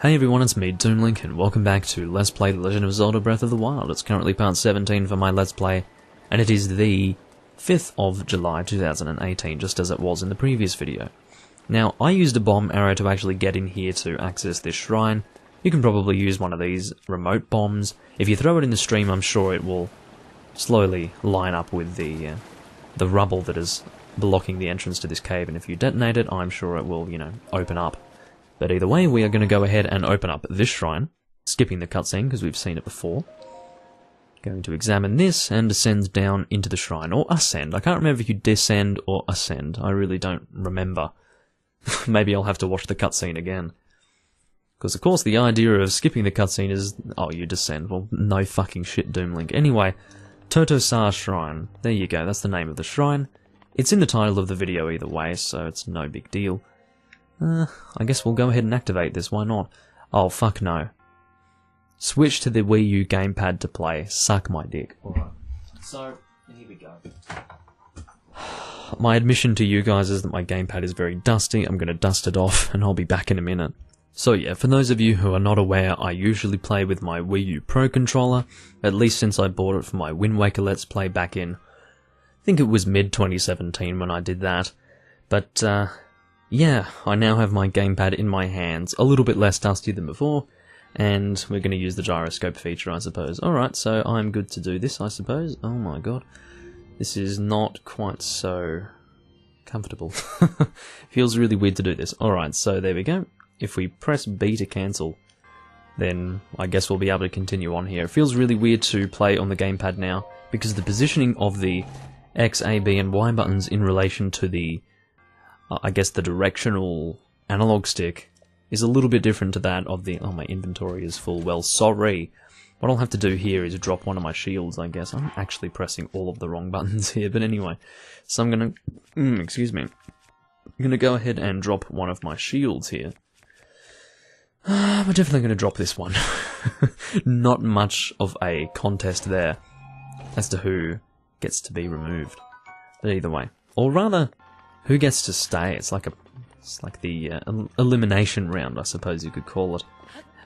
Hey everyone, it's me, Doomlink, and welcome back to Let's Play The Legend of Zelda Breath of the Wild. It's currently part 17 for my Let's Play, and it is the 5th of July 2018, just as it was in the previous video. Now, I used a bomb arrow to actually get in here to access this shrine. You can probably use one of these remote bombs. If you throw it in the stream, I'm sure it will slowly line up with the rubble that is blocking the entrance to this cave, and if you detonate it, I'm sure it will, open up. But either way, we are going to go ahead and open up this shrine, skipping the cutscene because we've seen it before. Going to examine this and descend down into the shrine, or ascend. I can't remember if you descend or ascend. I really don't remember. Maybe I'll have to watch the cutscene again. Because of course the idea of skipping the cutscene is, oh, you descend. Well, no fucking shit, Doomlink. Anyway, Toto Sah Shrine. There you go, that's the name of the shrine. It's in the title of the video either way, so it's no big deal. I guess we'll go ahead and activate this, why not? Oh, fuck no. Switch to the Wii U gamepad to play. Suck my dick. Alright, so, here we go. My admission to you guys is that my gamepad is very dusty. I'm going to dust it off, and I'll be back in a minute. So yeah, for those of you who are not aware, I usually play with my Wii U Pro Controller, at least since I bought it for my Wind Waker Let's Play back in, I think it was mid-2017 when I did that. But, yeah, I now have my gamepad in my hands, a little bit less dusty than before, and we're going to use the gyroscope feature, I suppose. Alright, so I'm good to do this, I suppose. Oh my god. This is not quite so comfortable. Feels really weird to do this. Alright, so there we go. If we press B to cancel, then I guess we'll be able to continue on here. It feels really weird to play on the gamepad now, because the positioning of the X, A, B, and Y buttons in relation to the I guess the directional analog stick is a little bit different to that of the... Oh, my inventory is full. Well, sorry. What I'll have to do here is drop one of my shields, I guess. I'm actually pressing all of the wrong buttons here, but anyway. So I'm gonna... excuse me. I'm gonna go ahead and drop one of my shields here. We're definitely gonna drop this one. Not much of a contest there as to who gets to be removed. But either way. Or rather... who gets to stay? It's like the elimination round, I suppose you could call it.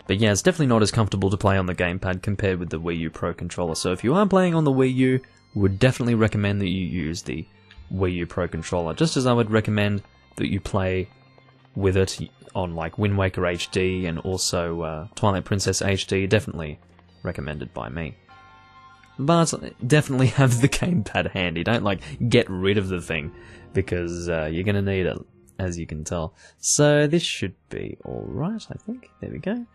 But yeah, it's definitely not as comfortable to play on the gamepad compared with the Wii U Pro Controller. So if you are playing on the Wii U, would definitely recommend that you use the Wii U Pro Controller. Just as I would recommend that you play with it on like Wind Waker HD and also Twilight Princess HD. Definitely recommended by me. But definitely have the gamepad handy. Don't like get rid of the thing, because you're gonna need it, as you can tell. So this should be alright, I think. There we go.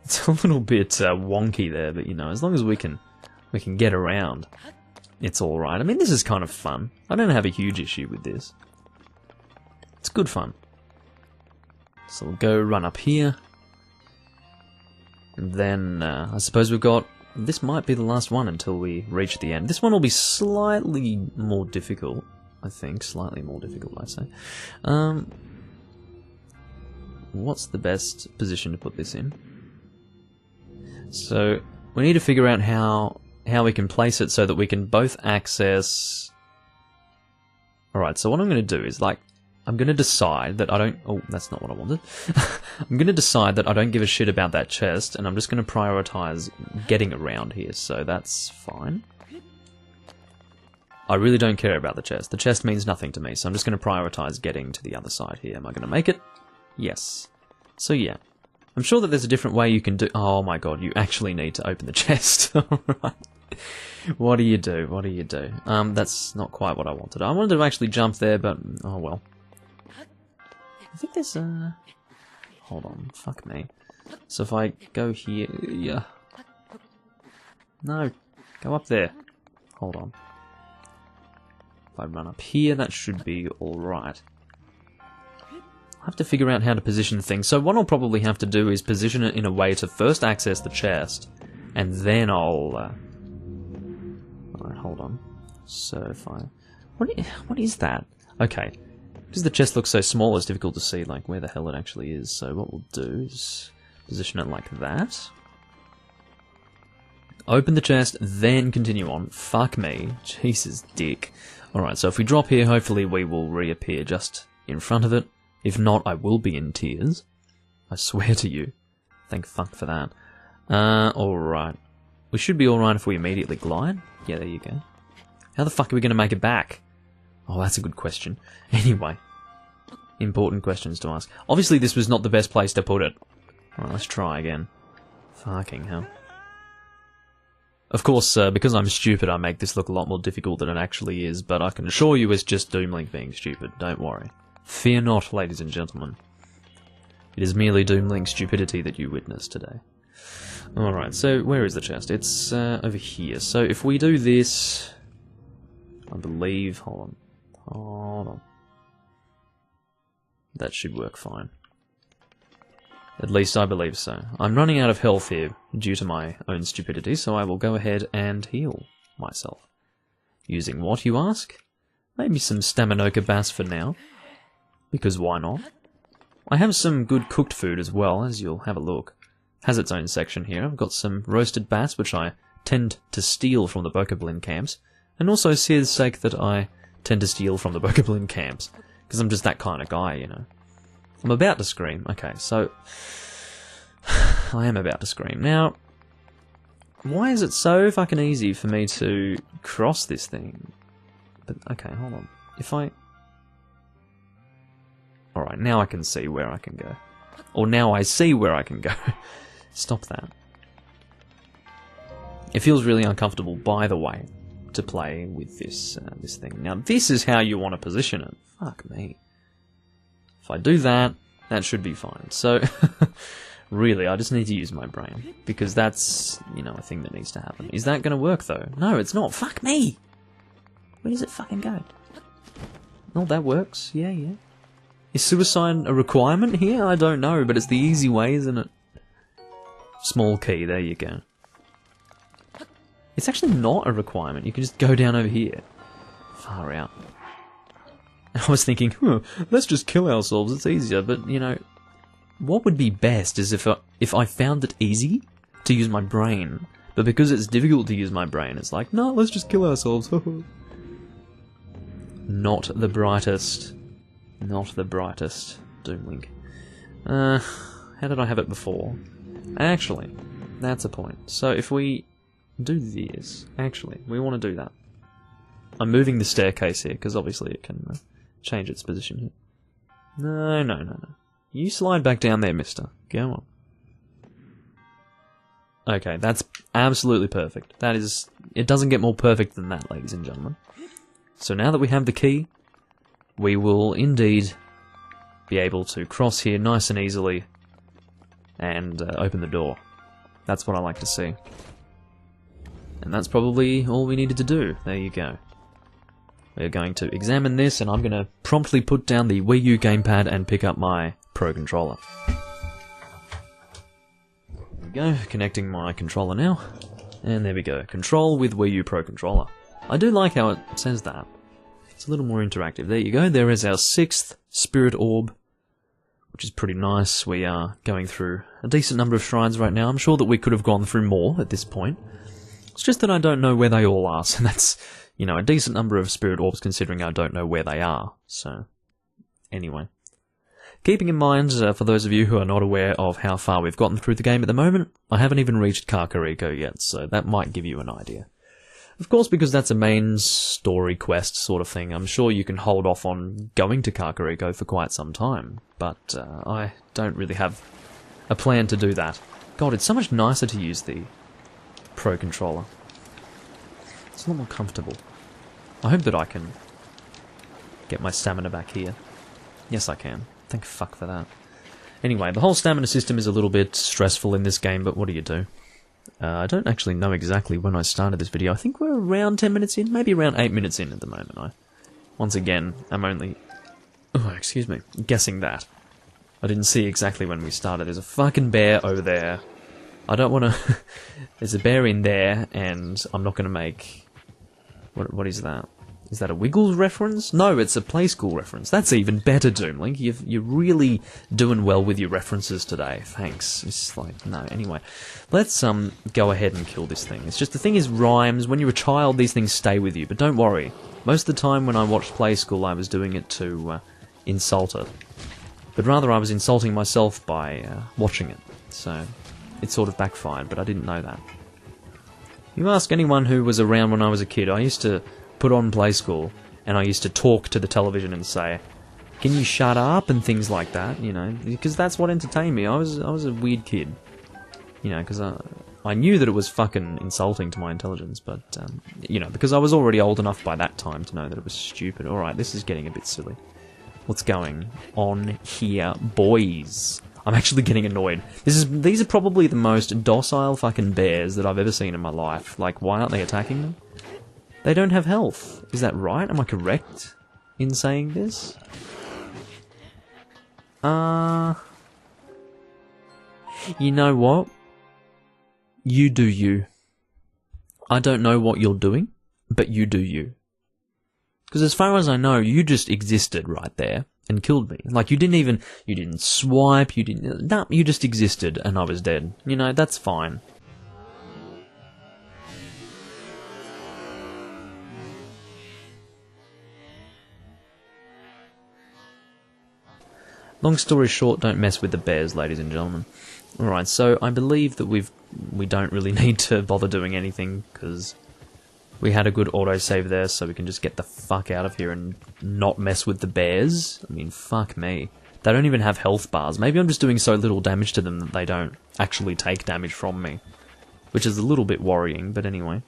It's a little bit wonky there, but as long as we can get around, it's alright. I mean, this is kind of fun. I don't have a huge issue with this. It's good fun. So we'll go run up here. And then I suppose we've got... this might be the last one until we reach the end. This one will be slightly more difficult, I think. Slightly more difficult, I say. What's the best position to put this in? So, we need to figure out how we can place it so that we can both access... Alright, so what I'm going to do is, I'm going to decide that I don't... oh, that's not what I wanted. I'm going to decide that I don't give a shit about that chest, and I'm just going to prioritize getting around here, so that's fine. I really don't care about the chest. The chest means nothing to me, so I'm just going to prioritize getting to the other side here. Am I going to make it? Yes. So yeah. I'm sure that there's a different way you can do... oh my god, you actually need to open the chest. Alright. What do you do? What do you do? That's not quite what I wanted. I wanted to actually jump there, but... oh well. I think there's a... hold on, fuck me. So if I go here... yeah. No, go up there. Hold on. If I run up here, that should be alright. I'll have to figure out how to position things. So what I'll probably have to do is position it in a way to first access the chest, and then I'll... alright, hold on. So if I... what is that? Okay. Because the chest looks so small, it's difficult to see where the hell it actually is. So what we'll do is position it like that. Open the chest, then continue on. Fuck me. Jesus dick. Alright, so if we drop here, hopefully we will reappear just in front of it. If not, I will be in tears. I swear to you. Thank fuck for that. Alright. We should be alright if we immediately glide. Yeah, there you go. How the fuck are we going to make it back? Oh, that's a good question. Anyway. Important questions to ask. Obviously, this was not the best place to put it. Alright, let's try again. Fucking hell. Of course, because I'm stupid, I make this look a lot more difficult than it actually is, but I can assure you it's just Doomlink being stupid, don't worry. Fear not, ladies and gentlemen. It is merely Doomlink stupidity that you witness today. Alright, so where is the chest? It's over here. So if we do this... I believe... Hold on. That should work fine. At least I believe so. I'm running out of health here due to my own stupidity, so I will go ahead and heal myself. Using what, you ask? Maybe some Staminoka Bass for now. Because why not? I have some good cooked food as well, as you'll have a look. Has its own section here. I've got some roasted bass, which I tend to steal from the Bokoblin camps. And also Sear's sake that I tend to steal from the Bokoblin camps. Because I'm just that kind of guy, you know. I'm about to scream. Okay, so... I am about to scream. Now, why is it so fucking easy for me to cross this thing? But, okay, hold on. If I... Alright, now I can see where I can go. Or now I see where I can go. Stop that. It feels really uncomfortable, by the way, to play with this this thing. Now, this is how you want to position it. Fuck me. If I do that, that should be fine. So, really, I just need to use my brain. Because that's, you know, a thing that needs to happen. Is that going to work, though? No, it's not. Fuck me! Where does it fucking go? Oh, that works. Yeah, yeah. Is suicide a requirement here? I don't know, but it's the easy way, isn't it? Small key, there you go. It's actually not a requirement. You can just go down over here. Far out. I was thinking, let's just kill ourselves, it's easier, but, you know, what would be best is if I found it easy to use my brain, but because it's difficult to use my brain, it's like, no, let's just kill ourselves. Not the brightest Doomlink. How did I have it before? Actually, that's a point. So if we do this, actually, we want to do that. I'm moving the staircase here, because obviously it can change its position here. No. You slide back down there, mister. Go on. Okay, that's absolutely perfect. That is... It doesn't get more perfect than that, ladies and gentlemen. So now that we have the key, we will indeed be able to cross here nice and easily and open the door. That's what I like to see. And that's probably all we needed to do. There you go. We're going to examine this, and I'm going to promptly put down the Wii U gamepad and pick up my Pro Controller. There we go, connecting my controller now. And there we go, control with Wii U Pro Controller. I do like how it says that. It's a little more interactive. There you go, there is our 6th Spirit Orb, which is pretty nice. We are going through a decent number of shrines right now. I'm sure that we could have gone through more at this point. It's just that I don't know where they all are, so that's, you know, a decent number of Spirit Orbs considering I don't know where they are. So, anyway. Keeping in mind, for those of you who are not aware of how far we've gotten through the game at the moment, I haven't even reached Kakariko yet, so that might give you an idea. Of course, because that's a main story quest sort of thing, I'm sure you can hold off on going to Kakariko for quite some time, but I don't really have a plan to do that. God, it's so much nicer to use the Pro Controller. It's a lot more comfortable. I hope that I can get my stamina back here. Yes, I can. Thank fuck for that. Anyway, the whole stamina system is a little bit stressful in this game, but what do you do? I don't actually know exactly when I started this video. I think we're around 10 minutes in, maybe around 8 minutes in at the moment. I, once again, am only... Oh, excuse me. Guessing that. I didn't see exactly when we started. There's a fucking bear over there. I don't want to... There's a bear in there, and I'm not going to make... What is that? Is that a Wiggles reference? No, it's a Play School reference. That's even better, Doomlink. You're really doing well with your references today. Thanks. It's like, no, anyway. Let's go ahead and kill this thing. It's just, the thing is rhymes. When you're a child, these things stay with you. But don't worry. Most of the time when I watched Play School, I was doing it to insult it. but rather I was insulting myself by watching it. So it sort of backfired, but I didn't know that. You ask anyone who was around when I was a kid, I used to put on Play School, and I used to talk to the television and say, "Can you shut up?" and things like that, you know, because that's what entertained me. I was a weird kid, you know, because I knew that it was fucking insulting to my intelligence, but, you know, because I was already old enough by that time to know that it was stupid. Alright, this is getting a bit silly. What's going on here, boys? I'm actually getting annoyed. These are probably the most docile fucking bears that I've ever seen in my life. Like, why aren't they attacking them? They don't have health. Is that right? Am I correct in saying this? You know what? You do you. I don't know what you're doing, but you do you. Because as far as I know, you just existed right there and killed me. Like, you didn't swipe, nah, you just existed and I was dead. You know, that's fine. Long story short, don't mess with the bears, ladies and gentlemen. Alright, so I believe that we don't really need to bother doing anything, because we had a good autosave there, so we can just get the fuck out of here and not mess with the bears. I mean, fuck me. They don't even have health bars. Maybe I'm just doing so little damage to them that they don't actually take damage from me, which is a little bit worrying, but anyway.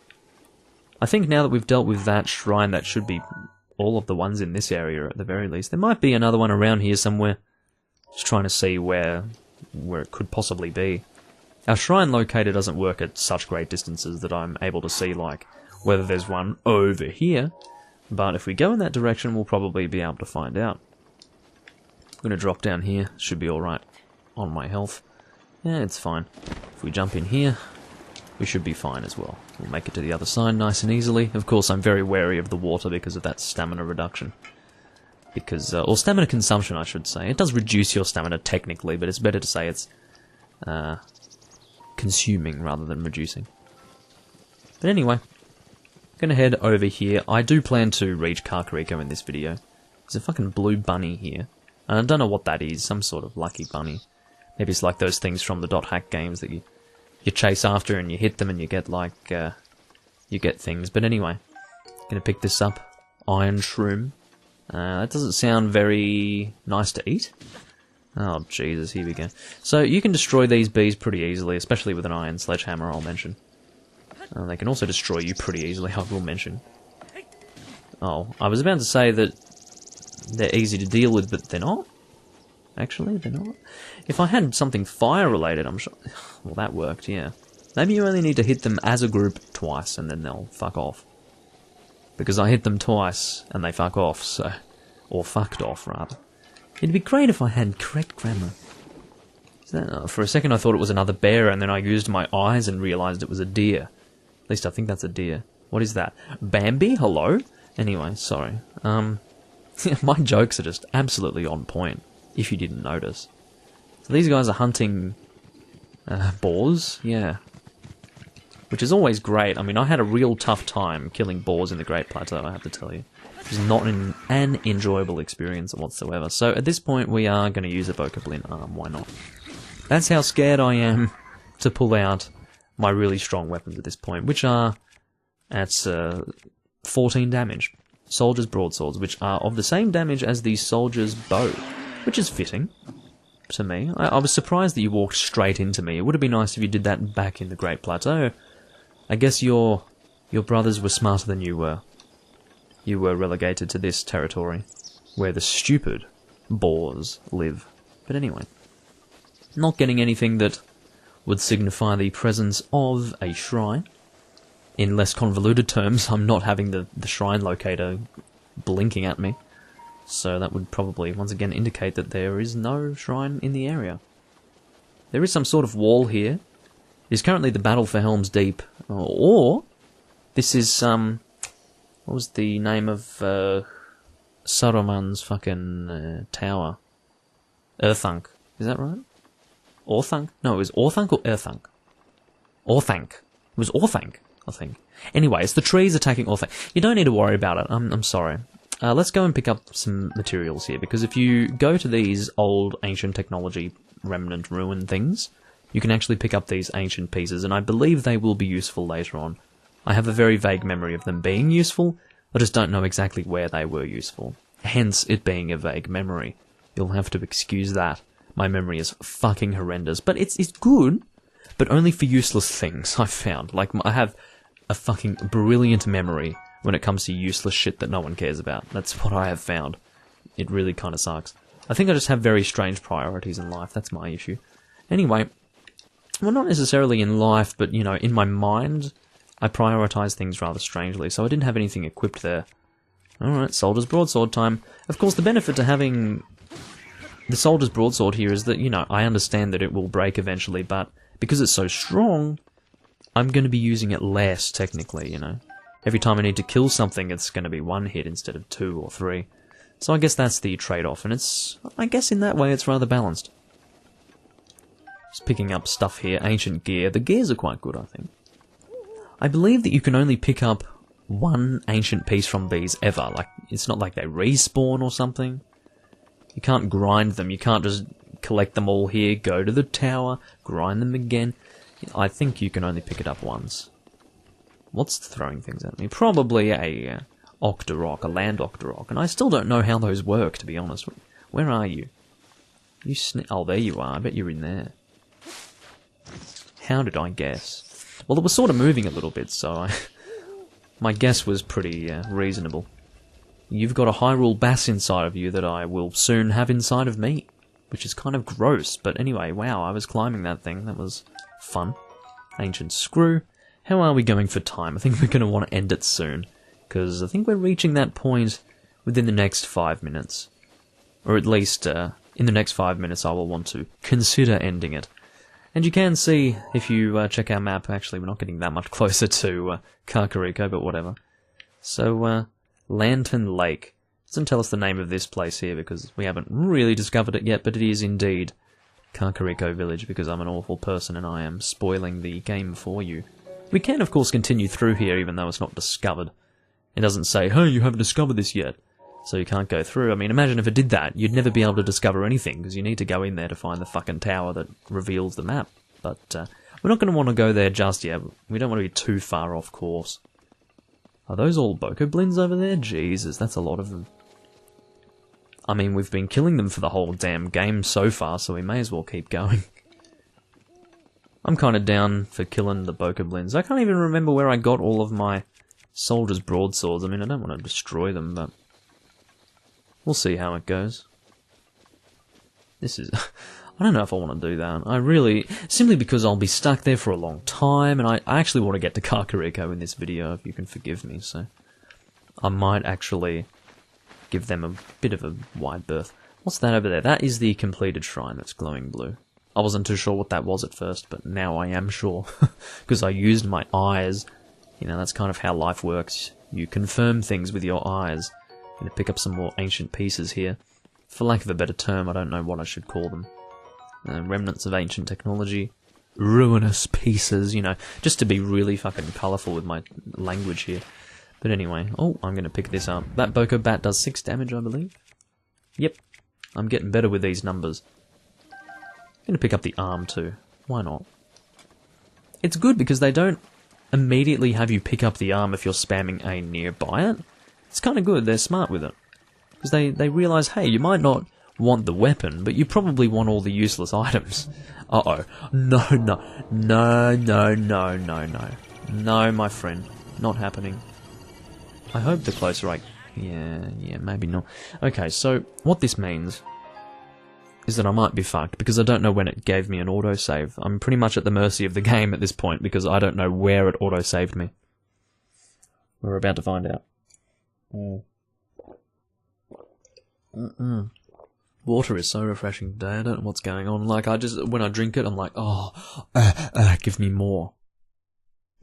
I think now that we've dealt with that shrine, that should be all of the ones in this area at the very least. There might be another one around here somewhere. Just trying to see where it could possibly be. Our shrine locator doesn't work at such great distances that I'm able to see, like, whether there's one over here, but if we go in that direction, we'll probably be able to find out. I'm going to drop down here, should be alright on my health. Yeah, it's fine. If we jump in here, we should be fine as well. We'll make it to the other side nice and easily. Of course, I'm very wary of the water because of that stamina reduction. Because, or stamina consumption, I should say. It does reduce your stamina technically, but it's better to say it's consuming rather than reducing. But anyway, gonna head over here. I do plan to reach Kakariko in this video. There's a fucking blue bunny here. And I don't know what that is, some sort of lucky bunny. Maybe it's like those things from the dot hack games that you chase after and you hit them and you get like, you get things. But anyway, gonna pick this up. Iron shroom. That doesn't sound very nice to eat. Oh, Jesus, here we go. So, you can destroy these bees pretty easily, especially with an iron sledgehammer, I'll mention. They can also destroy you pretty easily, I will mention. Oh, I was about to say that they're easy to deal with, but they're not. Actually, they're not. If I had something fire-related, I'm sure... Well, that worked, yeah. Maybe you only need to hit them as a group twice, and then they'll fuck off. Because I hit them twice, and they fuck off, so... Or fucked off, rather. It'd be great if I had correct grammar. For a second I thought it was another bear, and then I used my eyes and realised it was a deer. At least I think that's a deer. What is that? Bambi? Hello? Anyway, sorry. My jokes are just absolutely on point, if you didn't notice. So these guys are hunting... boars? Yeah. Which is always great. I mean, I had a real tough time killing boars in the Great Plateau, I have to tell you. It was not an enjoyable experience whatsoever. So at this point, we are going to use a Bokoblin arm. Why not? That's how scared I am to pull out my really strong weapons at this point, which are at 14 damage. Soldier's broadswords, which are of the same damage as the soldier's bow, which is fitting to me. I was surprised that you walked straight into me. It would have been nice if you did that back in the Great Plateau. I guess your brothers were smarter than you were. You were relegated to this territory, where the stupid boars live. But anyway, not getting anything that would signify the presence of a shrine. In less convoluted terms, I'm not having the shrine locator blinking at me. So that would probably, once again, indicate that there is no shrine in the area. There is some sort of wall here. It is currently the battle for Helm's Deep. Or, this is, what was the name of, Saruman's fucking, tower? Earthunk. Is that right? Orthanc? No, it was Orthanc or Earthunk? Orthanc. It was Orthanc, I think. Anyway, it's the trees attacking Orthanc. You don't need to worry about it. I'm sorry. let's go and pick up some materials here, because if you go to these old ancient technology remnant ruin things, you can actually pick up these ancient pieces, and I believe they will be useful later on. I have a very vague memory of them being useful, I just don't know exactly where they were useful. Hence it being a vague memory. You'll have to excuse that. My memory is fucking horrendous, but it's good, but only for useless things, I've found. Like, I have a fucking brilliant memory when it comes to useless shit that no one cares about. That's what I have found. It really kind of sucks. I think I just have very strange priorities in life, that's my issue. Anyway, well, not necessarily in life, but, you know, in my mind, I prioritise things rather strangely, so I didn't have anything equipped there. Alright, Soldier's Broadsword time. Of course, the benefit to having the Soldier's Broadsword here is that, you know, I understand that it will break eventually, but because it's so strong, I'm going to be using it less, technically, you know. Every time I need to kill something, it's going to be 1 hit instead of 2 or 3. So I guess that's the trade-off, and it's, I guess in that way, it's rather balanced. Just picking up stuff here, ancient gear. The gears are quite good, I think. I believe that you can only pick up 1 ancient piece from these ever. Like, it's not like they respawn or something. You can't grind them, you can't just collect them all here, go to the tower, grind them again. I think you can only pick it up once. What's throwing things at me? Probably a Octorok, a land Octorok, and I still don't know how those work, to be honest. Where are you? You oh, there you are. I bet you're in there. How did I guess? Well, it was sort of moving a little bit, so my guess was pretty reasonable. You've got a Hyrule Bass inside of you that I will soon have inside of me, which is kind of gross, but anyway, wow, I was climbing that thing. That was fun. Ancient Screw. How are we going for time? I think we're going to want to end it soon, because I think we're reaching that point within the next 5 minutes. Or at least, in the next 5 minutes I will want to consider ending it. And you can see, if you check our map, actually we're not getting that much closer to Kakariko, but whatever. So, Lantern Lake. Doesn't tell us the name of this place here, because we haven't really discovered it yet, but it is indeed Kakariko Village, because I'm an awful person and I am spoiling the game for you. We can, of course, continue through here, even though it's not discovered. It doesn't say, hey, you haven't discovered this yet, so you can't go through. I mean, imagine if it did that, you'd never be able to discover anything, because you need to go in there to find the fucking tower that reveals the map. But we're not going to want to go there just yet. We don't want to be too far off course. Are those all Bokoblins over there? Jesus, that's a lot of them. I mean, we've been killing them for the whole damn game so far, so we may as well keep going. I'm kind of down for killing the Bokoblins. I can't even remember where I got all of my Soldier's Broadswords. I mean, I don't want to destroy them, but we'll see how it goes. This is... I don't know if I want to do that. I really... Simply because I'll be stuck there for a long time, and I actually want to get to Kakariko in this video, if you can forgive me, so... I might actually give them a bit of a wide berth. What's that over there? That is the completed shrine that's glowing blue. I wasn't too sure what that was at first, but now I am sure. Because I used my eyes. You know, that's kind of how life works. You confirm things with your eyes. I'm going to pick up some more ancient pieces here. For lack of a better term, I don't know what I should call them. Remnants of ancient technology. Ruinous pieces, you know. Just to be really fucking colourful with my language here. But anyway, oh, I'm going to pick this up. That Boko Bat does 6 damage, I believe. Yep. I'm getting better with these numbers. I'm going to pick up the arm too. Why not? It's good because they don't immediately have you pick up the arm if you're spamming A nearby it. It's kind of good, they're smart with it. Because they realise, hey, you might not want the weapon, but you probably want all the useless items. Uh-oh. No, no. No, no, no, no, no. No, my friend. Not happening. I hope the closer I... Yeah, maybe not. Okay, so what this means is that I might be fucked, because I don't know when it gave me an autosave. I'm pretty much at the mercy of the game at this point, because I don't know where it autosaved me. We're about to find out. Water is so refreshing today, I don't know what's going on. Like, when I drink it, I'm like, oh, give me more.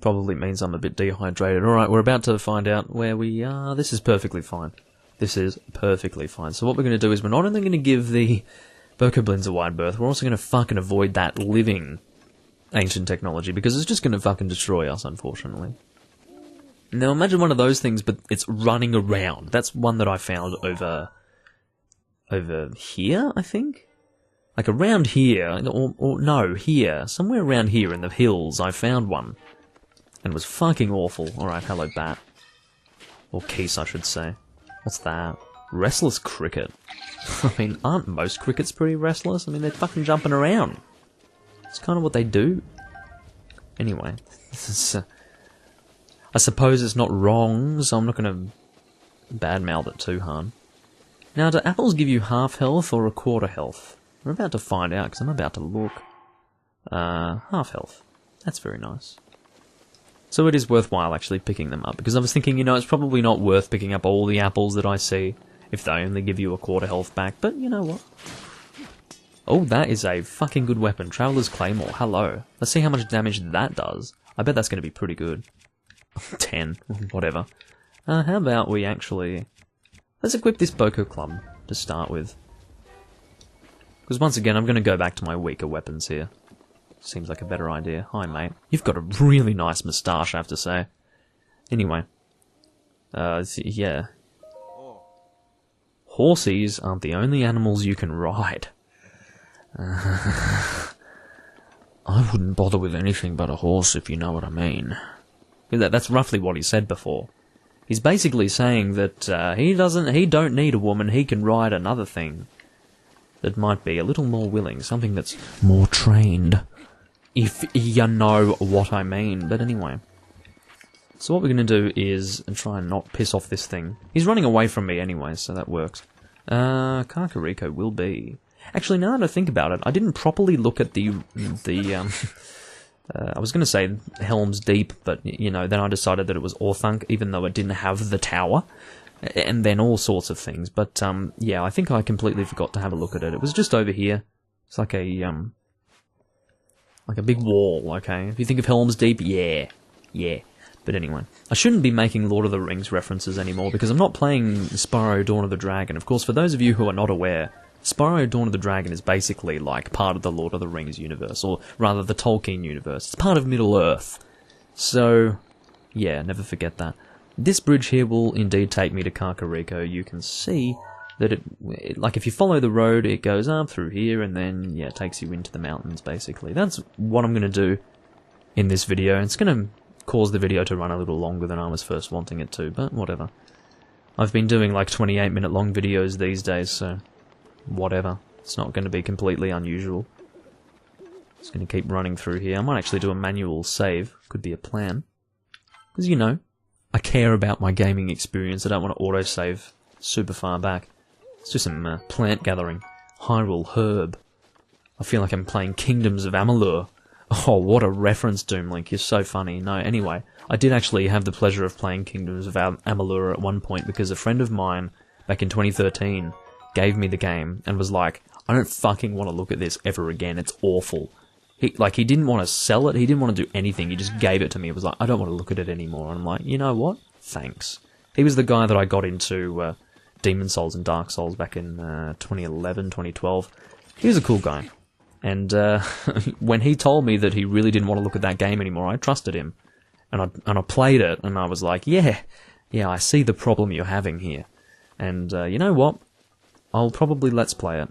Probably means I'm a bit dehydrated. Alright, we're about to find out where we are. This is perfectly fine. This is perfectly fine. So what we're going to do is we're not only going to give the Bokoblins a wide berth, we're also going to fucking avoid that living ancient technology, because it's just going to fucking destroy us, unfortunately. Now imagine one of those things, but it's running around. That's one that I found over here, I think? Like around here, or no, here. Somewhere around here in the hills, I found one. And it was fucking awful. Alright, hello bat. Or Keese, I should say. What's that? Restless cricket. I mean, aren't most crickets pretty restless? I mean, they're fucking jumping around. It's kind of what they do. Anyway, this is... I suppose it's not wrong, so I'm not going to badmouth it too hard. Now, do apples give you half health or a quarter health? We're about to find out, because I'm about to look. Half health. That's very nice. So it is worthwhile actually picking them up, because I was thinking, you know, it's probably not worth picking up all the apples that I see, if they only give you a quarter health back, but you know what? Oh, that is a fucking good weapon. Traveler's Claymore, hello. Let's see how much damage that does. I bet that's going to be pretty good. 10, whatever. How about we actually... Let's equip this Boko Club to start with. Because once again, I'm going to go back to my weaker weapons here. Seems like a better idea. Hi, mate. You've got a really nice moustache, I have to say. Anyway. Yeah. Horsies aren't the only animals you can ride. I wouldn't bother with anything but a horse, if you know what I mean. That's roughly what he said before. He's basically saying that he don't need a woman, he can ride another thing that might be a little more willing, something that's more trained, if you know what I mean. But anyway, so what we're going to do is try and not piss off this thing. He's running away from me anyway, so that works. Kakariko will be... Actually, now that I think about it, I didn't properly look at the I was going to say Helm's Deep, but, you know, then I decided that it was Orthunk, even though it didn't have the tower, and then all sorts of things. But, yeah, I think I completely forgot to have a look at it. It was just over here. It's like a big wall, okay? If you think of Helm's Deep, yeah. But anyway, I shouldn't be making Lord of the Rings references anymore, because I'm not playing Spyro Dawn of the Dragon. Of course, for those of you who are not aware, Spyro Dawn of the Dragon is basically like part of the Lord of the Rings universe, or rather the Tolkien universe. It's part of Middle-earth. So, yeah, never forget that. This bridge here will indeed take me to Kakariko. You can see that it, like if you follow the road, it goes up through here and then, yeah, it takes you into the mountains, basically. That's what I'm going to do in this video. It's going to cause the video to run a little longer than I was first wanting it to, but whatever. I've been doing like 28-minute long videos these days, so... whatever. It's not going to be completely unusual. Just going to keep running through here. I might actually do a manual save. Could be a plan. Because, you know, I care about my gaming experience. I don't want to autosave super far back. Let's do some plant gathering. Hyrule Herb. I feel like I'm playing Kingdoms of Amalur. Oh, what a reference, Doomlink. You're so funny. No, anyway, I did actually have the pleasure of playing Kingdoms of Amalur at one point because a friend of mine, back in 2013... gave me the game and was like, I don't fucking want to look at this ever again, it's awful. He didn't want to sell it, he didn't want to do anything, he just gave it to me. It was like, I don't want to look at it anymore. And I'm like, you know what? Thanks. He was the guy that I got into Demon Souls and Dark Souls back in 2011, 2012. He was a cool guy. And when he told me that he really didn't want to look at that game anymore, I trusted him. And I played it, and I was like, yeah, I see the problem you're having here. And you know what? I'll probably Let's Play it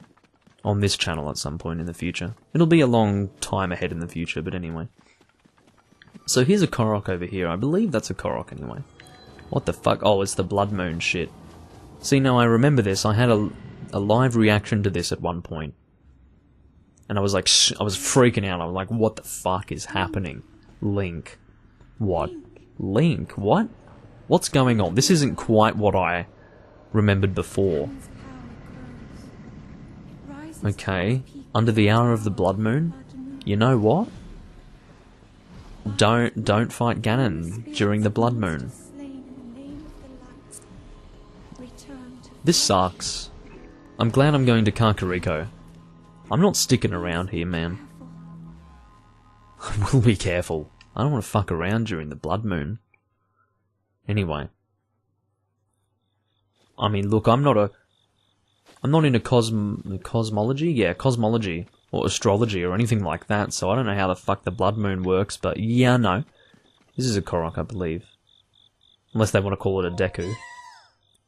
on this channel at some point in the future. It'll be a long time ahead in the future, but anyway. So here's a Korok over here. I believe that's a Korok anyway. What the fuck? Oh, it's the Blood Moon shit. See, now I remember this. I had a live reaction to this at one point. And I was like, I was freaking out. I was like, what the fuck is happening? Link. What? Link? What? What's going on? This isn't quite what I remembered before. Okay, under the hour of the blood moon. You know what? Don't fight Ganon during the blood moon. This sucks. I'm glad I'm going to Kakariko. I'm not sticking around here, man. I will be careful. I don't want to fuck around during the blood moon. Anyway. I mean, look, I'm not into cosmology? Yeah, cosmology. Or astrology or anything like that, so I don't know how the fuck the blood moon works, but yeah, no. This is a Korok, I believe. Unless they want to call it a Deku.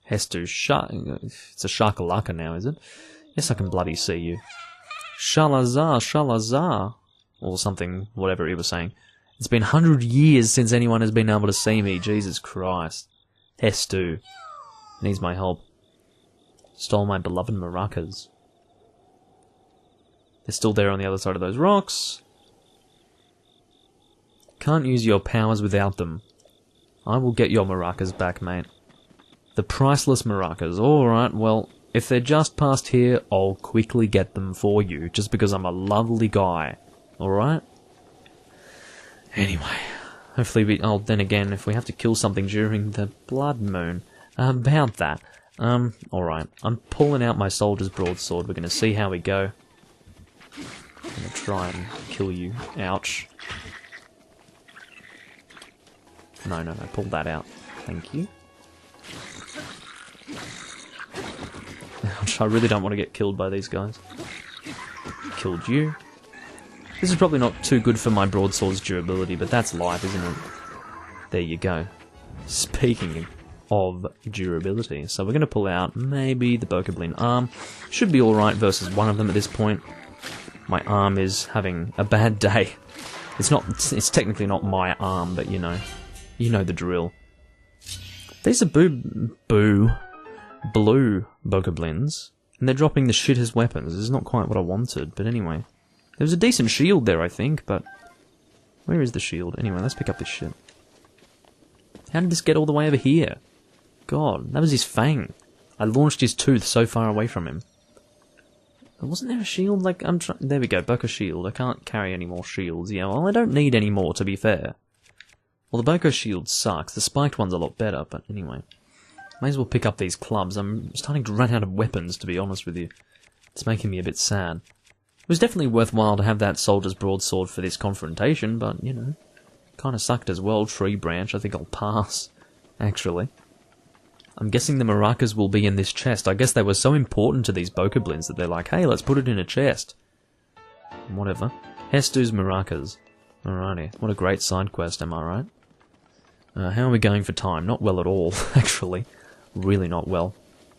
Hestu it's a Shakalaka now, is it? Yes, I can bloody see you. Shalazar, Shalazar. Or something, whatever he was saying. It's been 100 years since anyone has been able to see me. Jesus Christ. Hestu needs my help. Stole my beloved maracas. They're still there on the other side of those rocks. Can't use your powers without them. I will get your maracas back, mate. The priceless maracas. Alright, well, if they're just past here, I'll quickly get them for you, just because I'm a lovely guy. Alright? Anyway, hopefully then again, if we have to kill something during the blood moon, about that. Alright, I'm pulling out my soldier's broadsword. We're gonna see how we go. I'm gonna try and kill you. Ouch. No, pull that out. Thank you. Ouch, I really don't want to get killed by these guys. Killed you. This is probably not too good for my broadsword's durability, but that's life, isn't it? There you go. Speaking of durability, so we're going to pull out maybe the Bokoblin arm. Should be alright versus one of them at this point. My arm is having a bad day. It's technically not my arm, but you know the drill. These are blue Bokoblins, and they're dropping the shit as weapons. This is not quite what I wanted, but anyway. There was a decent shield there, I think, but... Where is the shield? Anyway, let's pick up this shit. How did this get all the way over here? God, that was his fang. I launched his tooth so far away from him. Wasn't there a shield? Like, there we go, Boko shield. I can't carry any more shields. Yeah, well, I don't need any more, to be fair. Well, the Boko shield sucks. The spiked one's a lot better, but anyway. May as well pick up these clubs. I'm starting to run out of weapons, to be honest with you. It's making me a bit sad. It was definitely worthwhile to have that soldier's broadsword for this confrontation, but, you know, kind of sucked as well. Tree branch, I think I'll pass, actually. I'm guessing the maracas will be in this chest. I guess they were so important to these Bokoblins that they're like, hey, let's put it in a chest. Whatever. Hestu's maracas. Alrighty. What a great side quest, am I right? How are we going for time? Not well at all, actually. Really not well.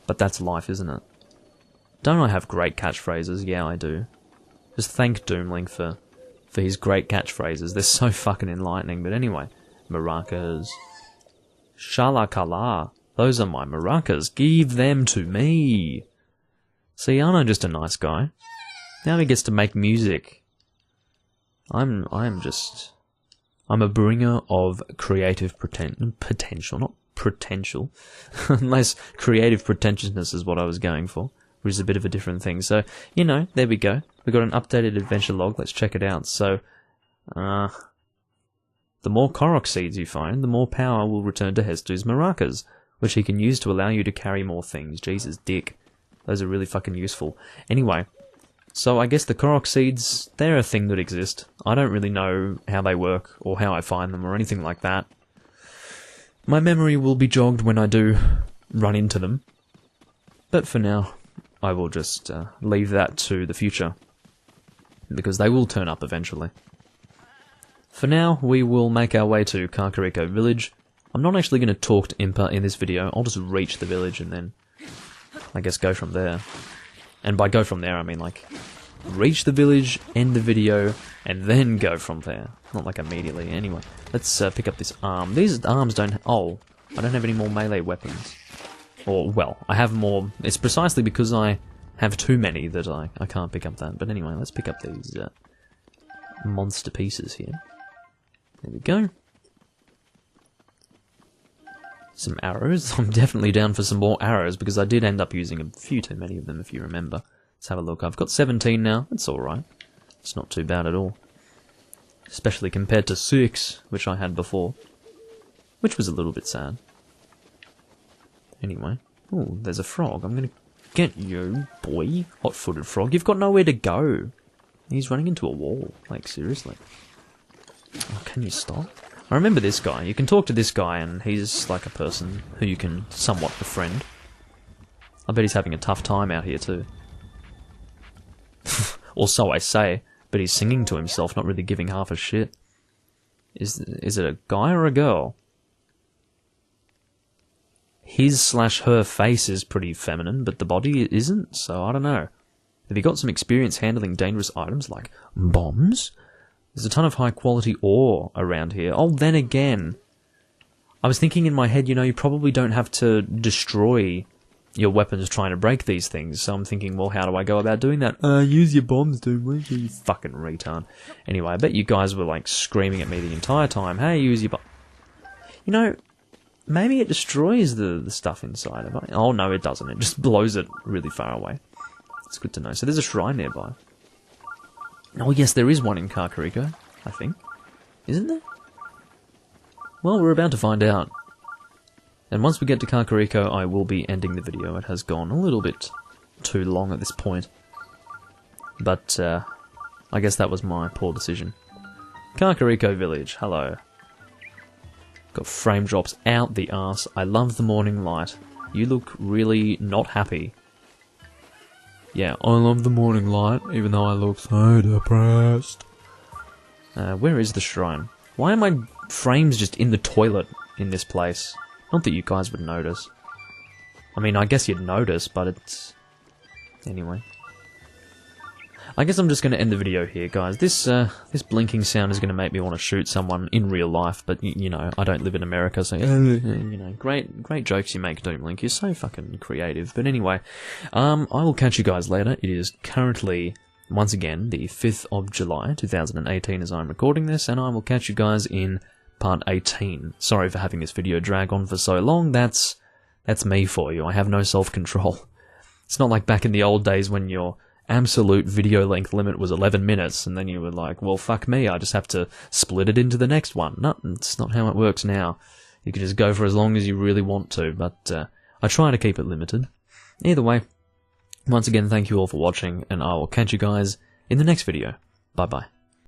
But that's life, isn't it? Don't I have great catchphrases? Yeah, I do. Just thank Doomling for his great catchphrases. They're so fucking enlightening. But anyway, maracas. Shalakala. Those are my maracas. Give them to me. See, I'm just a nice guy. Now he gets to make music. I'm a bringer of creative potential, not potential. Unless creative pretentiousness is what I was going for. Which is a bit of a different thing. So, you know, there we go. We've got an updated adventure log. Let's check it out. So, the more Korok seeds you find, the more power will return to Hestu's maracas, which he can use to allow you to carry more things. Jesus, dick. Those are really fucking useful. Anyway, so I guess the Korok seeds, they're a thing that exist. I don't really know how they work, or how I find them, or anything like that. My memory will be jogged when I do run into them. But for now, I will just leave that to the future, because they will turn up eventually. For now, we will make our way to Kakariko Village. I'm not actually going to talk to Impa in this video. I'll just reach the village and then, I guess, go from there. And by go from there, I mean, like, reach the village, end the video, and then go from there. Not, like, immediately. Anyway, let's pick up this arm. These arms don't... Oh, I don't have any more melee weapons. Or, well, I have more... It's precisely because I have too many that I can't pick up that. But anyway, let's pick up these monster pieces here. There we go. Some arrows. I'm definitely down for some more arrows because I did end up using a few too many of them, if you remember. Let's have a look. I've got 17 now. That's alright. It's not too bad at all. Especially compared to 6, which I had before. Which was a little bit sad. Anyway. Oh, there's a frog. I'm gonna get you, boy. Hot-footed frog. You've got nowhere to go. He's running into a wall. Like, seriously. Oh, can you stop? I remember this guy. You can talk to this guy and he's like a person who you can somewhat befriend. I bet he's having a tough time out here too. Or so I say, but he's singing to himself, not really giving half a shit. Is it a guy or a girl? his/her face is pretty feminine, but the body isn't, so I don't know. Have you got some experience handling dangerous items like bombs? There's a ton of high-quality ore around here. Oh, then again, I was thinking in my head, you know, you probably don't have to destroy your weapons trying to break these things, so I'm thinking, well, how do I go about doing that? Use your bombs, dude, you fucking retard. Anyway, I bet you guys were, like, screaming at me the entire time, hey, use your bomb. You know, maybe it destroys the stuff inside of it. Oh, no, it doesn't. It just blows it really far away. It's good to know. So there's a shrine nearby. Oh, yes, there is one in Kakariko, I think. Isn't there? Well, we're about to find out. And once we get to Kakariko, I will be ending the video. It has gone a little bit too long at this point. But, I guess that was my poor decision. Kakariko Village, hello. Got frame drops out the arse. I love the morning light. You look really not happy. Yeah, I love the morning light, even though I look so depressed. Where is the shrine? Why are my frames just in the toilet in this place? Not that you guys would notice. I mean, I guess you'd notice, but it's... Anyway. I guess I'm just going to end the video here, guys. This blinking sound is going to make me want to shoot someone in real life, but, you know, I don't live in America, so, you know, great jokes you make, Doom Link. You're so fucking creative. But anyway, I will catch you guys later. It is currently, once again, the 5th of July, 2018 as I'm recording this, and I will catch you guys in part 18. Sorry for having this video drag on for so long. That's me for you. I have no self-control. It's not like back in the old days when your absolute video length limit was 11 minutes, and then you were like, well, fuck me, I just have to split it into the next one. No, it's not how it works now. You can just go for as long as you really want to, but I try to keep it limited. Either way, once again, thank you all for watching, and I will catch you guys in the next video. Bye-bye.